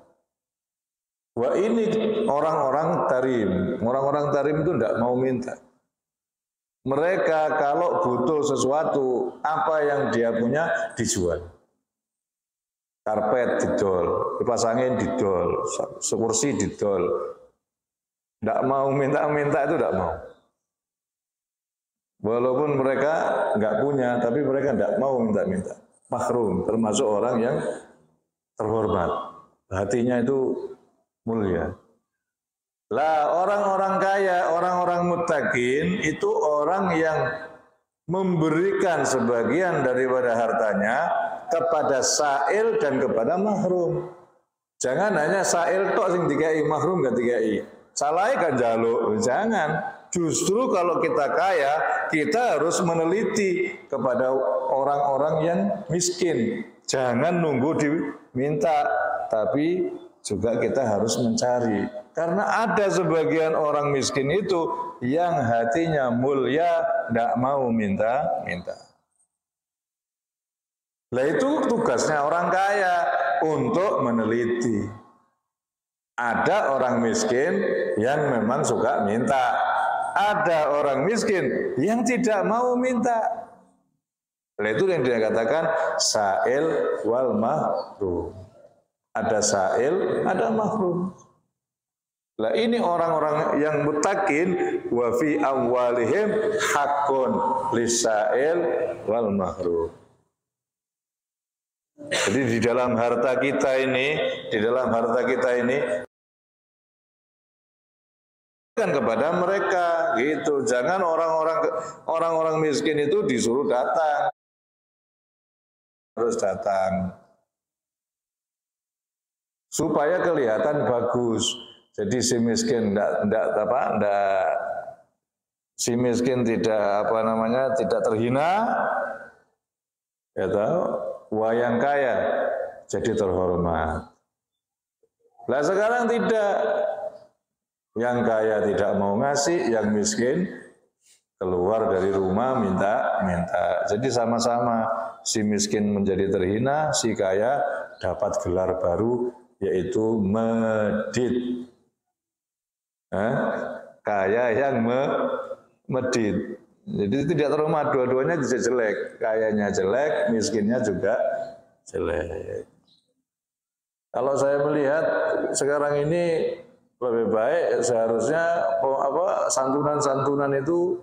Wah ini orang-orang tarim. Orang-orang tarim itu ndak mau minta. Mereka kalau butuh sesuatu, apa yang dia punya dijual. Karpet didol, dipasangin didol, kursi didol. Ndak mau minta-minta itu ndak mau. Walaupun mereka nggak punya, tapi mereka ndak mau minta-minta. Mahrum, termasuk orang yang terhormat. Hatinya itu mulia. Lah orang-orang kaya, orang-orang muttaqin itu orang yang memberikan sebagian daripada hartanya kepada sa'il dan kepada mahrum. Jangan hanya sa'il tok sing dikai, mahrum gak dikai. Salahnya kan jaluk, jangan. Justru kalau kita kaya, kita harus meneliti kepada orang-orang yang miskin. Jangan nunggu diminta, tapi juga kita harus mencari. Karena ada sebagian orang miskin itu yang hatinya mulia, tidak mau minta-minta. Nah itu tugasnya orang kaya untuk meneliti. Ada orang miskin yang memang suka minta. Ada orang miskin yang tidak mau minta. Nah itu yang dia katakan sa'il wal mahrum. Ada sa'il, ada mahrum. Lah ini orang-orang yang mutakin wa fi amwalihim haqqun lisa'il wal mahrum. Jadi di dalam harta kita ini kan kepada mereka gitu. Jangan orang-orang miskin itu disuruh datang. Harus datang. Supaya kelihatan bagus. Jadi si miskin tidak terhina, ya tahu, yang kaya jadi terhormat. Lah sekarang tidak, yang kaya tidak mau ngasih, yang miskin keluar dari rumah minta. Jadi sama-sama si miskin menjadi terhina, si kaya dapat gelar baru yaitu medit. Kaya yang medit. Jadi tidak terhormat, dua-duanya bisa jelek. Kayanya jelek, miskinnya juga jelek. Kalau saya melihat sekarang ini lebih baik seharusnya santunan itu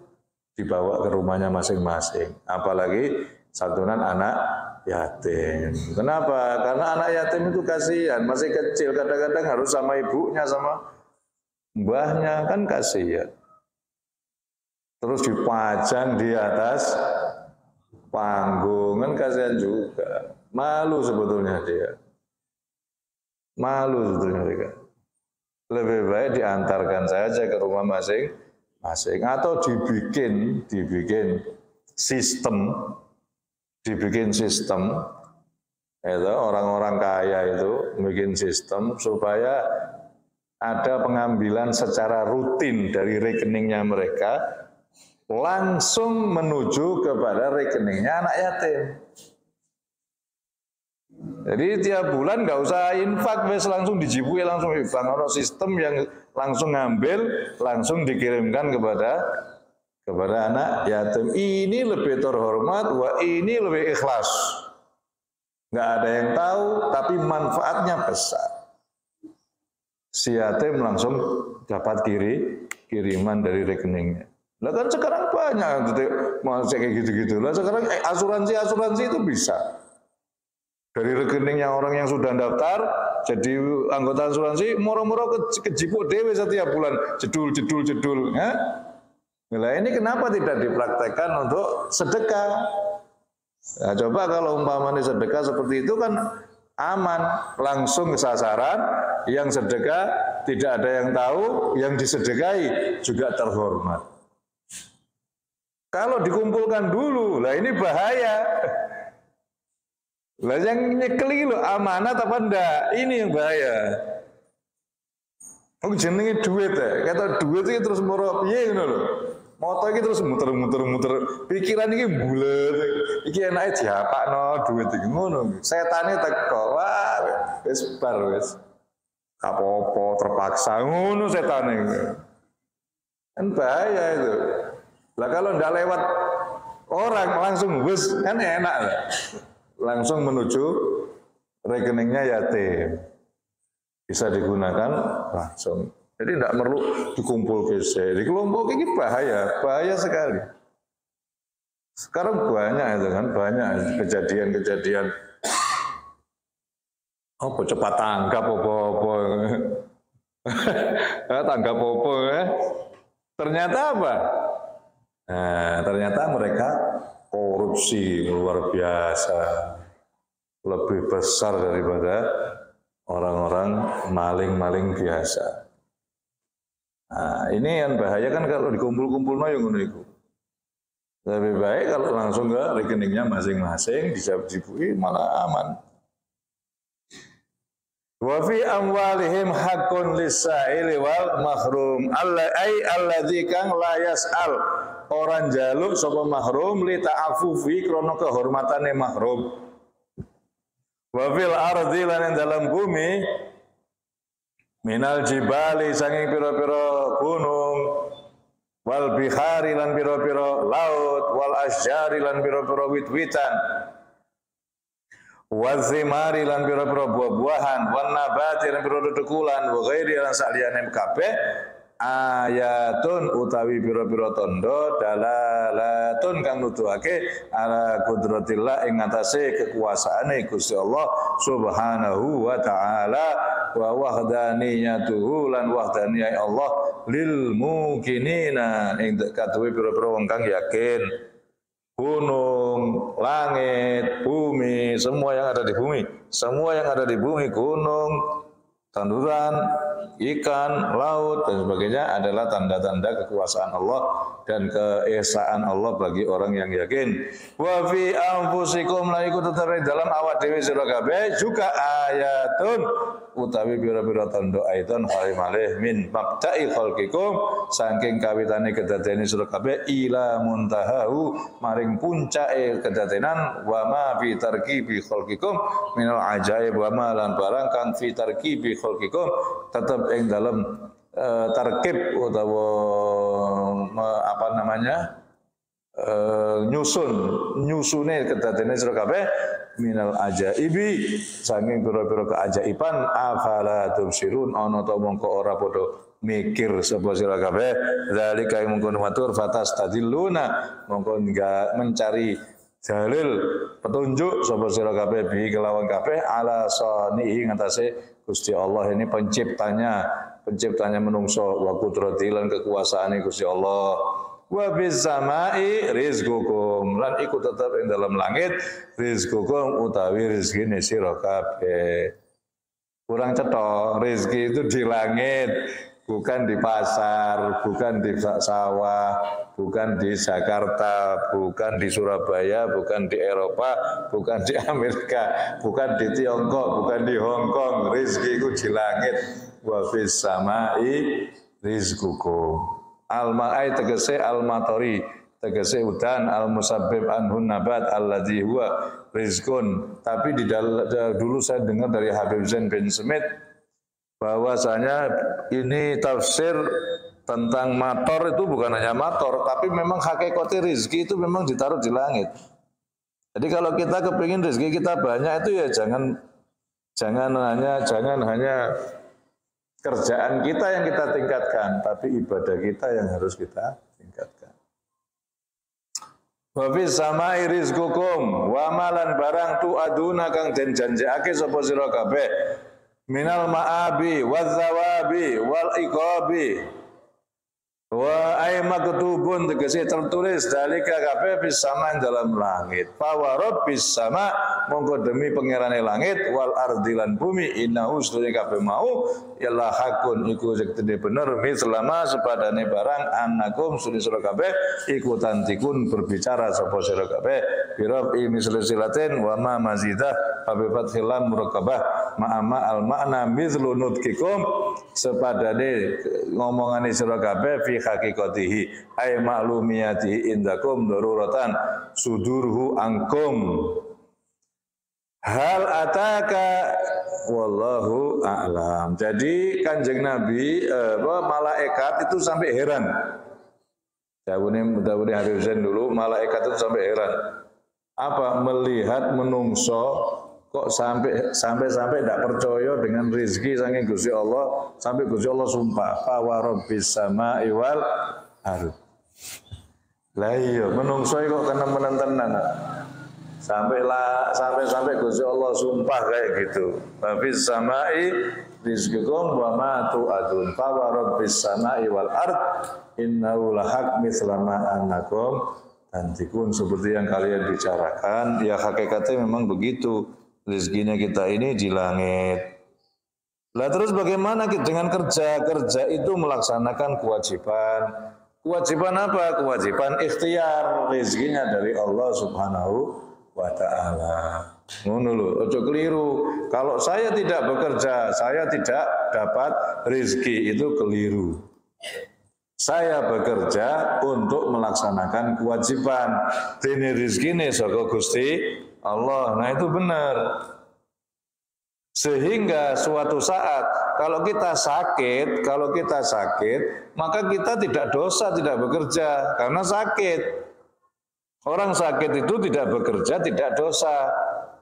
dibawa ke rumahnya masing-masing. Apalagi santunan anak yatim. Kenapa? Karena anak yatim itu kasihan, masih kecil, kadang-kadang harus sama ibunya, sama mbahnya, kan kasihan. Terus dipajang di atas panggung, kan kasihan juga. Malu sebetulnya dia. Dia. Lebih baik diantarkan saja ke rumah masing-masing atau dibikin sistem itu orang-orang kaya itu bikin sistem supaya ada pengambilan secara rutin dari rekeningnya mereka langsung menuju kepada rekeningnya anak yatim. Jadi tiap bulan nggak usah infak, wes langsung dijibui, langsung infak. Ada sistem yang langsung ngambil, langsung dikirimkan kepada anak yatim. Ini lebih terhormat, ini lebih ikhlas. Nggak ada yang tahu, tapi manfaatnya besar. Si yatim langsung dapat kiriman dari rekeningnya. Lah kan sekarang banyak masih kayak gitu-gitu. Lah sekarang asuransi itu bisa. Dari rekeningnya orang yang sudah daftar jadi anggota asuransi, moro-moro kejipuk dewe setiap bulan, jedul. Nah ini kenapa tidak dipraktekkan untuk sedekah? Nah, coba kalau umpamanya sedekah seperti itu kan aman, langsung ke sasaran, yang sedekah tidak ada yang tahu, yang disedekahi juga terhormat. Kalau dikumpulkan dulu, lah ini bahaya. Lah yang nyekeli lo amanat apa enggak? Ini yang bahaya. Oh jenenge duit ya. Kata duit itu terus moro piye ngono lho. Moto iki terus muter. Pikiran iki bulet. Iki enake diapakno duit iki ngono. Setane teko. Wah, wis bar wis. Apa-apa terpaksa ngono setane. Kan bahaya itu. Lah kalau ndak lewat orang langsung wis kan enak lah. Langsung menuju rekeningnya yatim. Bisa digunakan langsung. Jadi tidak perlu dikumpul ke di kelompok ini bahaya sekali. Sekarang banyak itu kan, banyak kejadian-kejadian. Apa cepat tanggap apa. Tanggap apa ya. Ternyata apa? Nah, ternyata mereka korupsi luar biasa, lebih besar daripada orang-orang maling-maling biasa. Nah, ini yang bahaya kan kalau dikumpul-kumpul yang ngono iku. Lebih baik kalau langsung ke rekeningnya masing-masing, dijibui malah aman. Wa fi amwalihim haqqun lis-sa'ili wal mahrum. Alladzi kang la yas'al. Orang jaluk sapa mahrum li ta'affufi krana kehormatane mahrum. Wa fil ardi lan dalam bumi minal jibali saking pira-pira gunung wal bihari lan pira-pira laut wal asjari lan pira-pira wit-witan wazimari lan pira-pira buah-buahan wan nabati lan pira-pira dekulan wa ghairi lan saliyane kabeh ayatun utawi pira-pira tanda dalalatun kang nuduhake ala qudratillah ing atase kekuasaane Gusti Allah Subhanahu wa taala wa wahdaniyatuhu lan wahdaniyah Allah lil muqinina ing katuwe pira-pira wong kang yakin. Gunung, langit, bumi, semua yang ada di bumi, gunung, tanduran, ikan, laut dan sebagainya adalah tanda-tanda kekuasaan Allah dan keesaan Allah bagi orang yang yakin. Wa fi anfusikum la iku tetep dalam awak dhewe sira kabeh juga ayatun utawi pira-pira tanda aiton halimalih min mabda'i khalqikum saking kawitane kedadene sira kabeh ila muntahahu maring puncake kedadenan wa ma fi tarkibi khalqikum minal ajaib wa ma lan barang kang fi tarkibi khalqikum tetep ing dalam tarkib utawa nyusune kedadene sira kabeh minal ajaibi saking pira-pira keajaiban afala tubsirun ana ta mongko ora padha mikir sapa sira kabeh zalika mongko matur fatastadilluna mongko mencari dalil petunjuk sapa sira kabeh bi kelawan kabeh ala sanihi ngatasé Gusti Allah ini penciptanya menungso wa qudrati lan kekuasaane Gusti Allah. Wa bis samai rizqukum lan iku tetep ing dalam langit rizqukum utawi rezekine sira kabeh. Kurang cetha, rezeki itu di langit, bukan di pasar, bukan di sawah, bukan di Jakarta, bukan di Surabaya, bukan di Eropa, bukan di Amerika, bukan di Tiongkok, bukan di Hong Kong. Rezeki itu di langit. Wa fis samai rizqukum. Al-ma'ai tegese al-matori tegese udan al-musabbib anhun nabat alladzi huwa rizqun. Tapi dulu saya dengar dari Habib Zain bin Smith bahwasanya ini tafsir tentang mator itu bukan hanya mator, tapi memang hakikatnya rezeki itu memang ditaruh di langit. Jadi kalau kita kepingin rezeki kita banyak itu ya jangan hanya kerjaan kita yang kita tingkatkan, tapi ibadah kita yang harus kita tingkatkan. Wa fis samai rizqukum wa malan barang tu aduna kang den janjekake sapa sira kabeh minal ma'abi waz zawabi wal iqabi wa ay maktubun tegese tertulis dalika kabeh fis sama dalam langit fa wa rabbis sama monggo demi pangerane langit wal ardi lan bumi innahu sedene kabeh mau yalah hakun iku sektene bener mislama sepadane barang annakum sira kabeh iku tantikun berbicara sapa sira kabeh birab mislasilatin wa ma mazidah fa bi fathil lam murakabah ma'ama al makna mithlu nutqikum sepadane ngomongane sira kabeh fi hakikatihi ay maklumiyatihi indakum daruratan sudurhu angkum hal ataka wallahu a'lam. Jadi Kanjeng Nabi malaikat itu sampai heran. Dawuhne Habib Zain dulu malaikat itu sampai heran. Apa melihat menungso kok sampai tidak percaya dengan rezeki saking Gusti Allah sampai Gusti Allah sumpah fa wa rabbis samai wal ardh. Lah iya menungso kok kena tenan sampai Gusti Allah sumpah kayak gitu. Fa fis samai rizqukum wa ma tu'adun fa wa rabbis samai wal ardh innahu lahaq mislama annakum tantikun seperti yang kalian bicarakan ya hakikatnya memang begitu. Rezekinya kita ini di langit. Lah terus bagaimana dengan kerja? Kerja itu melaksanakan kewajiban. Kewajiban apa? Kewajiban ikhtiar. Rezekinya dari Allah Subhanahu wa ta'ala. Ngono lho, ojo keliru. Kalau saya tidak bekerja, saya tidak dapat rezeki, itu keliru. Saya bekerja untuk melaksanakan kewajiban. Dene rezekine saka Gusti Allah. Nah, itu benar. Sehingga suatu saat kalau kita sakit, maka kita tidak dosa tidak bekerja karena sakit. Orang sakit itu tidak bekerja, tidak dosa.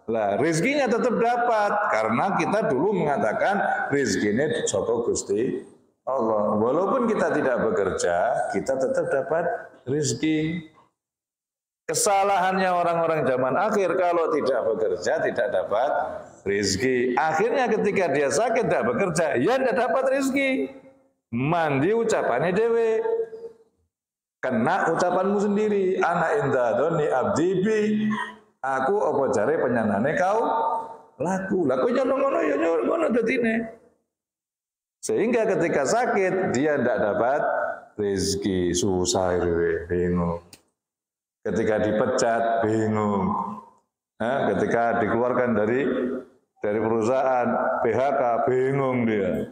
Lah, rezekinya tetap dapat karena kita dulu mengatakan rezekinya saka Gusti Allah. Walaupun kita tidak bekerja, kita tetap dapat rezeki. Kesalahannya orang-orang zaman akhir kalau tidak bekerja tidak dapat rezeki. Akhirnya ketika dia sakit tidak bekerja, ya tidak dapat rezeki. Mandi ucapannya dewe. Kena ucapanmu sendiri. Ana indadoni abdibi. Aku apa jare penyanane kau laku. Laku ngono ya ngono dadine. Sehingga ketika sakit dia tidak dapat rezeki, susah bingung. Ketika dipecat bingung. Nah, ketika dikeluarkan dari perusahaan PHK bingung dia.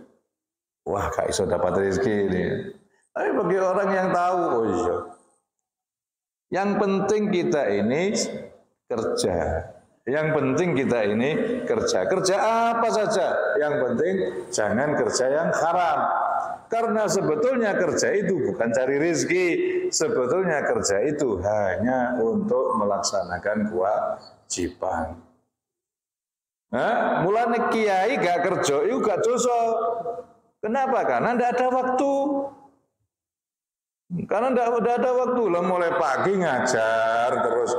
Wah, gak iso dapat rezeki ini. Tapi bagi orang yang tahu, oh iya. Yang penting kita ini kerja. Yang penting kita ini kerja. Kerja apa saja. Yang penting jangan kerja yang haram. Karena sebetulnya kerja itu bukan cari rezeki. Sebetulnya kerja itu hanya untuk melaksanakan kewajiban. Nah, mulane kiai gak kerja itu gak dosa. Kenapa? Karena tidak ada waktu. Karena tidak ada waktu. Lah mulai pagi ngajar terus.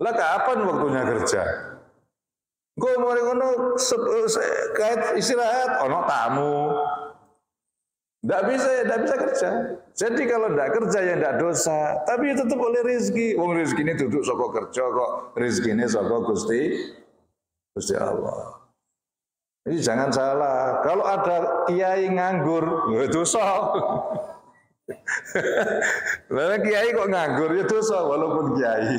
Lah kapan waktunya kerja? Gue mulai ngono kait istirahat, ono tamu. Tidak bisa kerja. Jadi kalau tidak kerja ya tidak dosa. Tapi tetap oleh rezeki. Wong rezeki ini duduk saka kerja kok. Rezeki ini saka Gusti Allah. Jadi jangan salah. Kalau ada kiai nganggur, ya dosa. Lalu kiai kok nganggur, ya dosa walaupun kiai.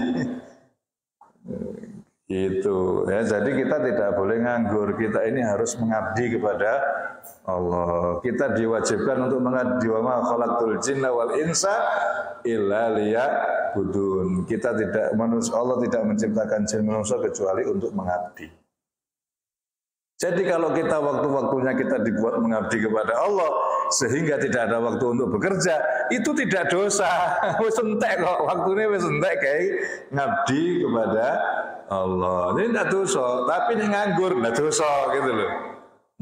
Gitu ya, jadi kita tidak boleh nganggur. Kita ini harus mengabdi kepada Allah. Kita diwajibkan untuk mengabdi. Wa ma khalaqtul jinna wal insa illa liya'budun. Kita tidak, manusia, Allah tidak menciptakan jin manusia kecuali untuk mengabdi. Jadi kalau kita waktu-waktunya kita dibuat mengabdi kepada Allah sehingga tidak ada waktu untuk bekerja, itu tidak dosa. Wis entek kok, waktunya wis entek kayak ngabdi kepada Allah. Ini tidak dosa, tapi ini nganggur, tidak dosa gitu loh.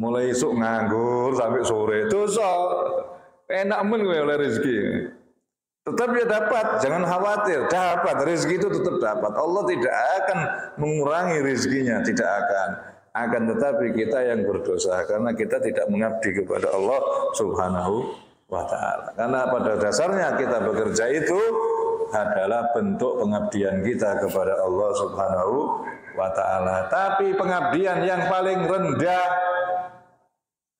Mulai esok nganggur sampai sore, dosa. Enak men gue oleh rezeki. Tetap dia dapat, jangan khawatir, dapat rezeki itu tetap dapat. Allah tidak akan mengurangi rezekinya, tidak akan. Akan tetapi kita yang berdosa karena kita tidak mengabdi kepada Allah Subhanahu wa ta'ala. Karena pada dasarnya kita bekerja itu adalah bentuk pengabdian kita kepada Allah Subhanahu wa ta'ala. Tapi pengabdian yang paling rendah,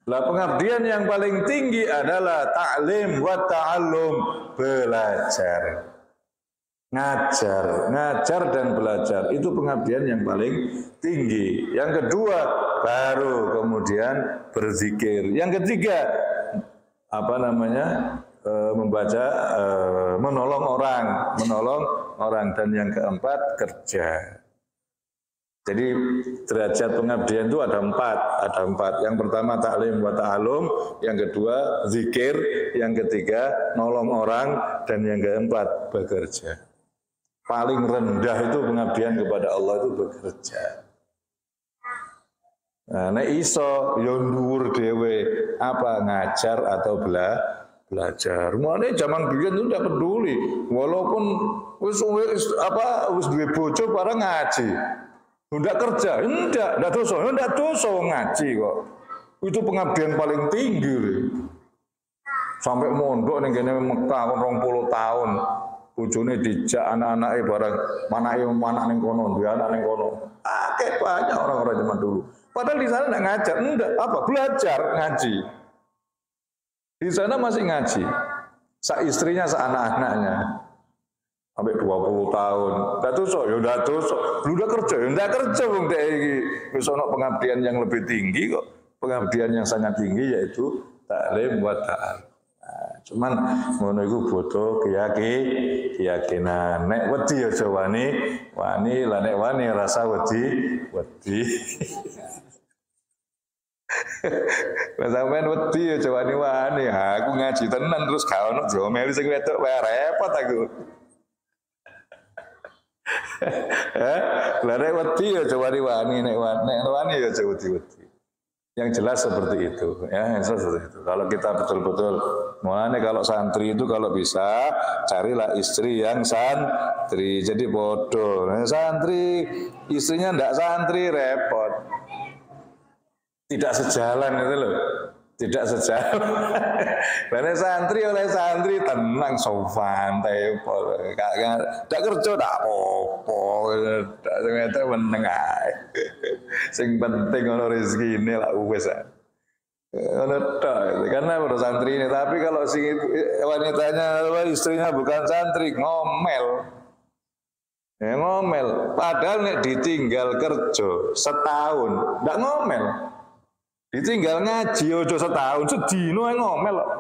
pengabdian yang paling tinggi adalah ta'lim wa ta'allum, belajar. Ngajar dan belajar itu pengabdian yang paling tinggi. Yang kedua baru kemudian berzikir. Yang ketiga membaca, menolong orang, dan yang keempat kerja. Jadi derajat pengabdian itu ada empat. Yang pertama ta'lim wa ta'allum, yang kedua zikir, yang ketiga nolong orang, dan yang keempat bekerja. Paling rendah itu pengabdian kepada Allah itu bekerja. Nah, nek iso yo dhuwur dhewe apa ngajar atau belajar. Mulane zaman biyen itu tidak peduli, walaupun wis duwe bojo bareng ngaji. Ndak kerja, ndak dosa ngaji kok. Itu pengabdian paling tinggi. Sampai mondok ning kene Mekah 20 tahun. Bojone dijak anak-anake bareng, manake anak ning kono, duwe anak ning kono. Akeh banyak orang-orang zaman dulu. Padahal di sana enggak ngajar, belajar ngaji. Di sana masih ngaji. Sak istrinya, sak anak-anaknya. sampai 20 tahun. Udah tusuk, ya udah tusuk. Lu udah kerja, ya udah kerja wong dek iki. Wis ana pengabdian yang lebih tinggi kok. Pengabdian yang sangat tinggi yaitu taklim wa ta'al. Nah, cuman ngono iku butuh keyakinan. Nek wedi aja wani, lah nek wani rasa wedi. Lah sampean wedi aja wani. Aku ngaji tenan terus gak ono diomeli sing wedok wae repot aku. Lah nek wedi aja wani, nek wani ya aja wedi. Yang jelas seperti itu, ya, yang jelas seperti itu. Kalau kita betul-betul, mulanya kalau santri itu kalau bisa carilah istri yang santri. Jadi bodoh, santri istrinya ndak santri repot. Tidak sejalan itu loh, tidak sejalan. Karena santri oleh santri tenang sopan, tepol, tidak kerja tidak apa-apa, ternyata meneng aja. Sing penting ono rezeki ini lah wis. Karena baru santri ini, tapi kalau si wanitanya istrinya bukan santri ngomel. Ya, ngomel. Padahal nek ditinggal kerja setahun, ndak ngomel. Ditinggal ngaji ojo setahun, sedino ngomel kok.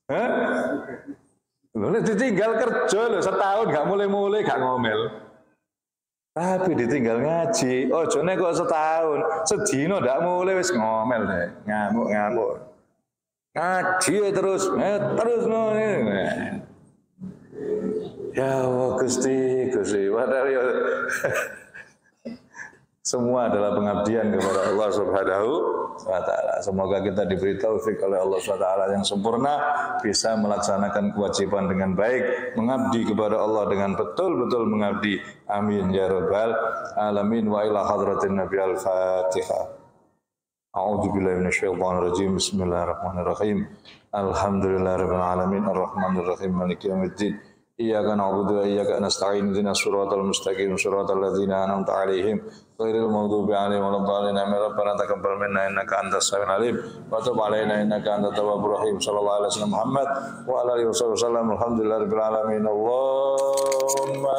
Hah? Lho nek ditinggal kerja lho setahun gak mulai-mulai gak ngomel. Tapi ditinggal ngaji, ojo nek kok setahun, sedino ndak mulai wis ngomel deh, ngamuk. Ngaji terus ngono. Ya Allah Gusti, padahal ya semua adalah pengabdian kepada Allah Subhanahu wa ta'ala. Semoga kita diberi taufik oleh Allah Subhanahu wa ta'ala yang sempurna, bisa melaksanakan kewajiban dengan baik, mengabdi kepada Allah dengan betul-betul mengabdi. Amin ya rabbal alamin. Wa ila hadratin Nabi al-Fatihah. A'udzu billahi minasyaitonir rajim. Bismillahirrahmanirrahim. Alhamdulillahirabbil alamin arrahmanir rahim maliki yaumiddin. Iyyaka na'budu wa iyyaka nasta'in ihdinas siratal mustaqim siratal ladzina an'amta 'alaihim ghairil maghdubi 'alaihim waladdallin. Rabbana taqabbal minna innaka antas samiul 'alim wa tub 'alaina innaka antat tawwabur rahim. Sallallahu alaihi wasallam Muhammad wa ala alihi wasallam. Alhamdulillahirabbil alamin. Allahumma